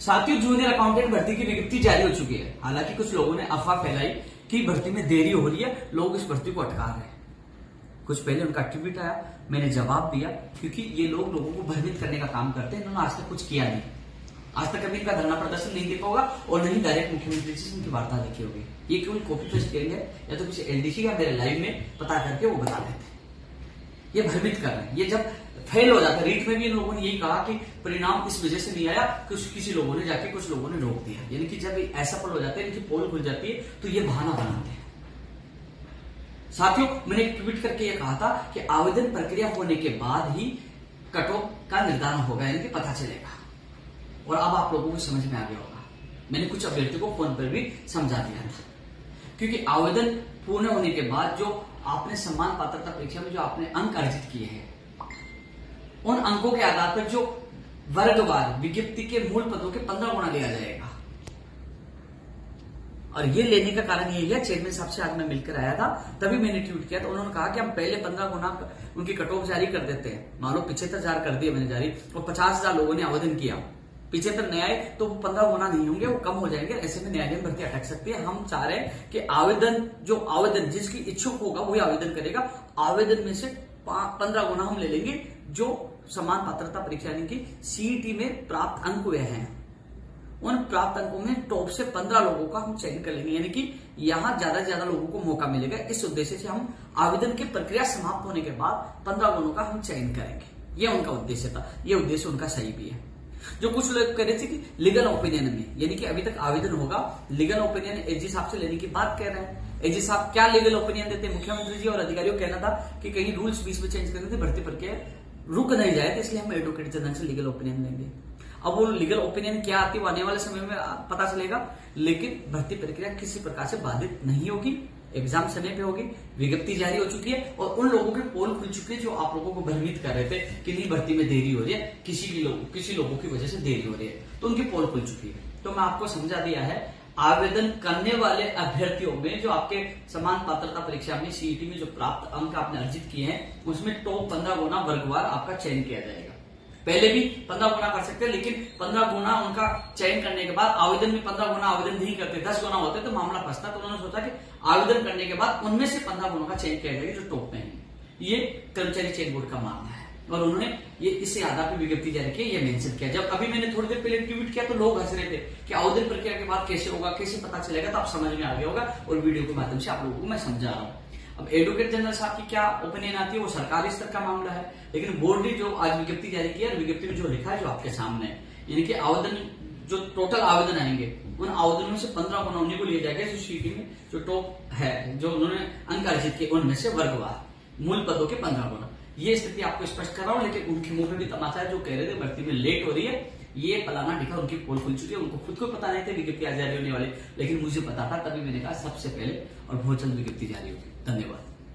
साथियों, junior accountant भर्ती की विज्ञप्ति जारी हो चुकी है। हालांकि कुछ लोगों ने अफवाह फैलाई कि भर्ती में देरी हो रही है, लोग इस भर्ती को अटका रहे हैं। कुछ पहले उनका ट्वीट आया, मैंने जवाब दिया, क्योंकि ये लोग लोगों को भ्रमित करने का काम करते हैं। इन्होंने आज तक कुछ किया नहीं, आज तक कभी इनका धरना प्रदर्शन नहीं देखा होगा और नहीं डायरेक्ट मुख्यमंत्री से उनकी वार्ता देखी होगी। ये केवल कॉपी पेस्ट करेंगे या तो किसी एलडीसी या मेरे लाइव में पता करके वो बता देते हैं। ये भ्रमित कर रहे हैं। ये जब फेल हो जाता है, रीट में भी इन लोगों ने यही कहा कि परिणाम इस वजह से नहीं आया, किसी लोगों ने जाके कुछ लोगों ने रोक दिया। यानी कि जब ऐसा पल हो जाता है, इनकी पोल खुल जाती है, तो ये बहाना बनाते हैं। साथियों, मैंने एक ट्वीट करके ये कहा था कि आवेदन प्रक्रिया होने के बाद ही कट ऑफ का निर्धारण होगा, यानी कि पता चलेगा। और अब आप लोगों को समझ में आ गया होगा। मैंने कुछ अभ्यर्थियों को फोन पर भी समझा दिया था, क्योंकि आवेदन पूर्ण होने के बाद जो आपने सम्मान पात्रता परीक्षा में जो आपने अंक अर्जित किए हैं, उन अंकों के आधार पर जो वर्गवार विज्ञप्ति के मूल पदों के 15 गुना लिया जाएगा। और ये लेने का कारण यही है, चेयरमैन साहब से आज मैं मिलकर आया था, तभी मैंने ट्वीट किया। तो उन्होंने कहा कि हम पहले 15 गुना उनकी कट ऑफ जारी कर देते हैं। मान लो 75,000 कर दिया मैंने जारी और 50,000 लोगों ने आवेदन किया, 75 नए आए, तो वो 15 गुना नहीं होंगे, वो कम हो जाएंगे। ऐसे में न्यायालय में भर्ती अटक सकती है। हम चाह रहे हैं कि आवेदन जिसकी इच्छुक होगा वही आवेदन करेगा। आवेदन में से 15 गुना हम ले लेंगे जो समान पात्रता परीक्षा यानी कि सीईटी में प्राप्त अंक हुए हैं। उन प्राप्त अंकों में टॉप से 15 लोगों का हम चयन कर लेंगे, यानी कि यहां ज्यादा से ज्यादा लोगों को मौका मिलेगा। इस उद्देश्य से हम आवेदन की प्रक्रिया समाप्त होने के बाद 15 गुणों का हम चयन करेंगे। यह उनका उद्देश्य था। यह उद्देश्य उनका सही भी है। जो कुछ लोग कह रहे थे कि लीगल ओपिनियन में, यानी कि अभी तक आवेदन होगा, लीगल ओपिनियन एजी साहब से लेने की बात कह रहे हैं। एजी साहब क्या लीगल ओपिनियन देते हैं? मुख्यमंत्री जी और अधिकारियों का कहना था कि कहीं रूल्स बीच में चेंज करने से भर्ती प्रक्रिया रुक नहीं जाए, तो इसलिए हम एडवोकेट जनरल से लीगल ओपिनियन लेंगे। अब वो लीगल ओपिनियन क्या आती है, आने वाले समय में पता चलेगा। लेकिन भर्ती प्रक्रिया किसी प्रकार से बाधित नहीं होगी। एग्जाम समय पे होगी, विज्ञप्ति जारी हो चुकी है और उन लोगों के पोल खुल चुके हैं जो आप लोगों को भ्रमित कर रहे थे कि नहीं भर्ती में देरी हो रही है, किसी लोगों की वजह से देरी हो रही है, तो उनकी पोल खुल चुकी है। तो मैं आपको समझा दिया है, आवेदन करने वाले अभ्यर्थियों में जो आपके समान पात्रता परीक्षा में सीईटी में जो प्राप्त अंक आपने अर्जित किए हैं, उसमें टॉप 15 गुना वर्गवार आपका चयन किया जाएगा। पहले भी 15 गुना कर सकते हैं, लेकिन 15 गुना उनका चयन करने के बाद आवेदन में 15 गुना आवेदन नहीं करते, 10 गुना होते तो मामला फंसता। तो उन्होंने सोचा कि आवेदन करने के बाद उनमें से 15 गुणों का चयन किया जाएगा जो टॉप में है। ये कर्मचारी चयन बोर्ड का मानना है और उन्होंने ये इससे आधार पर विज्ञप्ति जारी की, ये मेंशन किया। जब अभी मैंने थोड़ी देर पहले ट्वीट किया तो लोग हंस रहे थे कि आवेदन प्रक्रिया के बाद कैसे होगा, कैसे पता चलेगा। तो आप समझ में आ गया होगा और वीडियो के माध्यम से आप लोगों को मैं समझा रहा हूँ। अब एडवोकेट जनरल साहब की क्या ओपिनियन आती है, वो सरकारी स्तर का मामला है। लेकिन बोर्ड ने जो आज विज्ञप्ति जारी की है, विज्ञप्ति में जो लिखा है जो आपके सामने है, यानी कि आवेदन जो टोटल आवेदन आएंगे उन आवेदनों में से 15 गुना उन्हीं को लिया जाएगा जो सीईटी में जो टॉप है, जो उन्होंने अंक अर्जित किए, उनमें से वर्गवार मूल पदों के 15 गुना। ये स्थिति आपको स्पष्ट कर रहा हूं। लेकिन उनके मुंह में भी तमाचा है, जो कह रहे थे भर्ती में लेट हो रही है, ये फलाना ढिका उनकी पोल खुल चुकी है। उनको खुद को पता नहीं था विज्ञप्ति आज जारी होने वाली, लेकिन मुझे पता था, तभी मैंने कहा सबसे पहले और बहुत जल्द विज्ञप्ति जारी होगी। धन्यवाद।